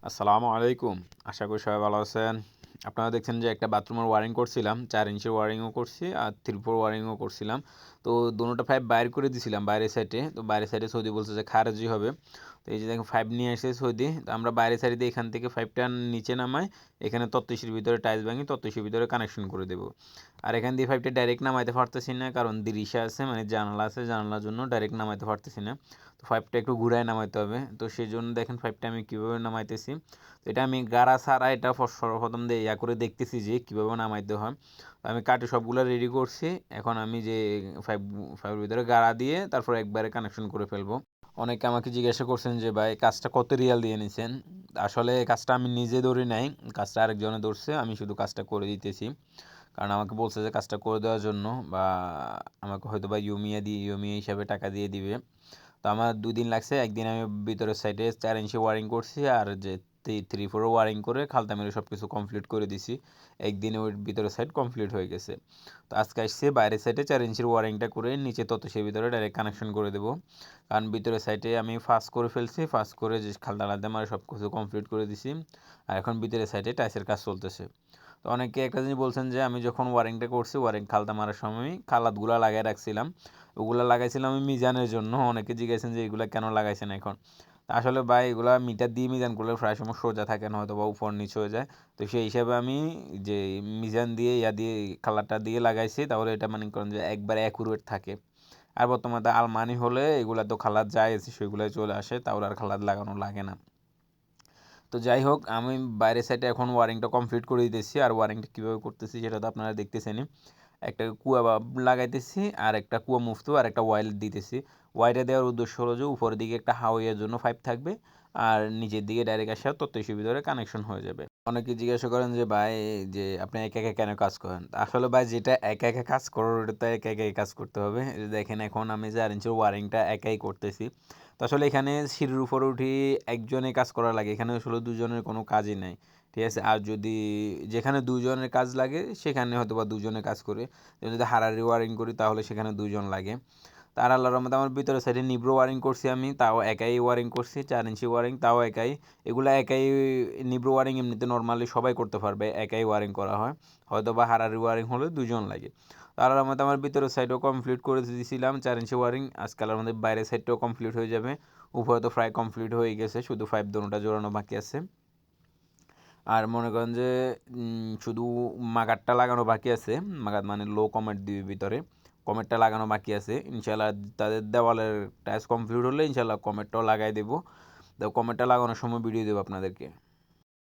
আসসালামু আলাইকুম। আশা করি সবাই ভালো আছেন। আপনারা দেখছেন যে একটা বাথরুমের ওয়ারিং করছিলাম। ৪ ইঞ্চির ওয়ারিংও করছি আর 3/4 ওয়ারিংও করছিলাম। তো দোনোটা পাইপ বাইর করে দিছিলাম বাইরের সাইডে। তো বাইরের সাইডে সৌদি বলছে যে খারেজি হবে। তো এই যে দেখেন পাইপ নিয়ে আসছে সৌদি। তো আমরা বাইরের সাইড দিয়ে এখান থেকে পাইপটা নিচে নামাই, এখানে তত্ত্বশির ভিতরে টাইলস ভাঙি, তত্ত্বশির ভিতরে কানেকশন করে দেব। আর এখান দিয়ে পাইপটা ডাইরেক্ট নামাইতে পারতেছি না, কারণ দিরিশা আছে, মানে জানালা আছে, জানালার জন্য ডাইরেক্ট নামাইতে পারতেছি না। তো পাইপটা একটু ঘুরায় নামাইতে হবে। তো সেজন্য দেখেন পাইপটা আমি কীভাবে নামাইতেছি। তো এটা আমি গাড়া ছাড়া এটা সর্বপ্রথম দিয়ে করে দেখতেছি যে কীভাবে নামাইতে হয়। তো আমি কাটে সবগুলো রেডি করছি। এখন আমি যে পাইপের ভিতরে গাড়া দিয়ে তারপর একবারে কানেকশন করে ফেলবো। অনেকে আমাকে জিজ্ঞাসা করছেন যে ভাই কাজটা কত রিয়াল দিয়ে নিছেন। আসলে কাজটা আমি নিজে ধরি নাই, কাজটা আরেকজনে ধরছে, আমি শুধু কাজটা করে দিতেছি। কারণ আমাকে বলছে যে কাজটা করে দেওয়ার জন্য, বা আমাকে হয়তো বা ইউমিয়া হিসাবে টাকা দিয়ে দিবে। তো আমার 2 দিন লাগছে। একদিন আমি ভিতরের সাইডে 4 ইঞ্চি ওয়ারিং করছি, আর যে 3/4 ওয়ারিং করে খালতা মেরে সব কিছু কমপ্লিট করে দিছি। একদিনে ওই ভিতরের সাইড কমপ্লিট হয়ে গেছে। তো আজকে আসছে বাইরের সাইডে 4 ইঞ্চির ওয়ারিংটা করে নিচে ততসের ভিতরে ডাইরেক্ট কানেকশন করে দেবো। কারণ ভিতরের সাইডে আমি ফাস্ট করে ফেলছি, ফাস্ট করে যে খালতা লালতা মারে সব কিছু কমপ্লিট করে দিছি। আর এখন ভিতরের সাইডে টাইসের কাজ চলতেছে। তো অনেকে একটা জিনিস বলছেন যে আমি যখন ওয়ারিংটা করছি, ওয়ারিং খালতা মারার সময় খালাতগুলা লাগাই রাখছিলাম। ওগুলা লাগাইছিলাম আমি মিজানের জন্য। অনেকে জিজ্ঞাসেন যে এগুলা কেন লাগাইছেন এখন। আসলে ভাই এগুলা মিটার দিয়ে মিজান করলে প্রায় সময় সোজা থাকে না, হয়তো বা উপর নিচ হয়ে যায়। তো সেই হিসাবে আমি যে মিজান দিয়ে দিয়ে কালারটা দিয়ে লাগাইছি, তাহলে এটা মনে করেন যে একবারে অ্যাকুরেট থাকে। আর বর্তমানে আলমানি হলে এগুলা তো খালার যায় সেগুলাই চলে আসে, তাহলে আর খালার লাগানো লাগে না। তো যাই হোক, আমি বাইরের সাইডে এখন ওয়ারিংটা কমপ্লিট করে দিতেছি। আর ওয়ারিংটা কীভাবে করতেছি সেটা তো আপনারা দেখতেছেনই। একটা কুয়া লাগাইতেছি, আর একটা কুয়া মুফতো, আর একটা ওয়াইল দিতেছি। ওয়াইরে দেওয়ার উদ্দেশ্য হলো যে উপরের দিকে একটা হাওয়াইয়ের জন্য পাইপ থাকবে, আর নিচের দিকে ডাইরেক্ট আসা তত্ত্বশির ভিতরে কানেকশন হয়ে যাবে। অনেকে জিজ্ঞাসা করেন যে ভাই, যে আপনি একা একা কেন কাজ করেন। আসলে ভাই যেটা একা একা কাজ করার, ওটা তো একা একাই কাজ করতে হবে। দেখেন এখন আমি 4 ইঞ্চির ওয়ারিংটা একাই করতেছি। তো আসলে এখানে সিঁড়ির উপরে উঠি একজনে কাজ করা লাগে, এখানে আসলে দুজনের কোনো কাজই নাই। ঠিক আছে, আর যদি যেখানে দুজনের কাজ লাগে সেখানে হয়তো বা দুজনে কাজ করে। যদি হারারি ওয়ারিং করি তাহলে সেখানে 2 জন লাগে। তার আল্লাহর রহমতে আমার ভিতরের সাইডে নিব্রো ওয়ারিং করছি আমি, তাও একাই ওয়ারিং করছি। 4 ইঞ্চি ওয়ারিং, তাও একাই। এগুলো একাই। নিব্রো ওয়ারিং এমনিতে নর্মালি সবাই করতে পারবে, একাই ওয়ারিং করা হয়। হয়তো বা হারারি ওয়ারিং হলে 2 জন লাগে। তো আল্লাহর রহমতে আমার ভিতরের সাইডও কমপ্লিট করে দিয়েছিলাম 4 ইঞ্চি ওয়ারিং। আজকাল আমাদের বাইরের সাইডটাও কমপ্লিট হয়ে যাবে। উপরে তো প্রায় কমপ্লিট হয়ে গেছে, শুধু পাইপ দোনোটা জোড়ানো বাকি আছে। আর মনে করেন যে শুধু মাগারটা লাগানো বাকি আছে। মাগার মানে লো কমেট দিবে ভিতরে। কমেটটা লাগানো বাকি আছে। ইনশাআল্লাহ তাদের দেওয়ালের টাইলস কমপ্লিট হলে ইনশাআল্লাহ কমেটটাও লাগাই দেবো। তো কমেটটা লাগানোর সময় ভিডিও দেবো আপনাদেরকে।